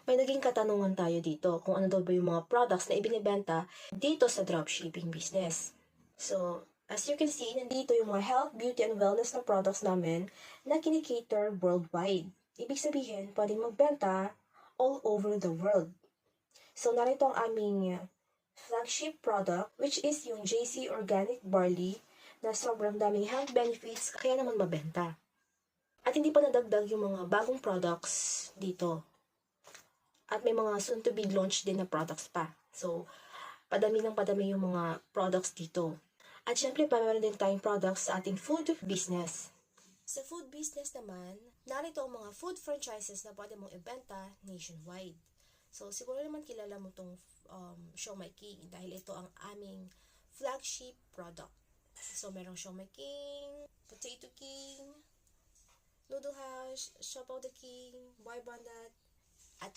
may naging katanungan tayo dito kung ano daw ba yung mga products na ibinibenta dito sa dropshipping business. So, as you can see, nandito yung mga health, beauty, and wellness na products namin na kinikater worldwide. Ibig sabihin, pwedeng magbenta all over the world. So, narito ang aming flagship product, which is yung JC Organic Barley na sobrang daming health benefits, kaya naman mabenta. At hindi pa nadagdag yung mga bagong products dito. At may mga soon-to-be launched din na products pa. So, padami yung mga products dito. At syempre, meron din tayong products sa ating food business. Sa food business naman, narito ang mga food franchises na pwede mong ibenta nationwide. So, siguro naman kilala mo itong Siomai King dahil ito ang aming flagship product. So, merong Siomai King, Potato King, Noodle House, Shop of the King, Boy Bandat, at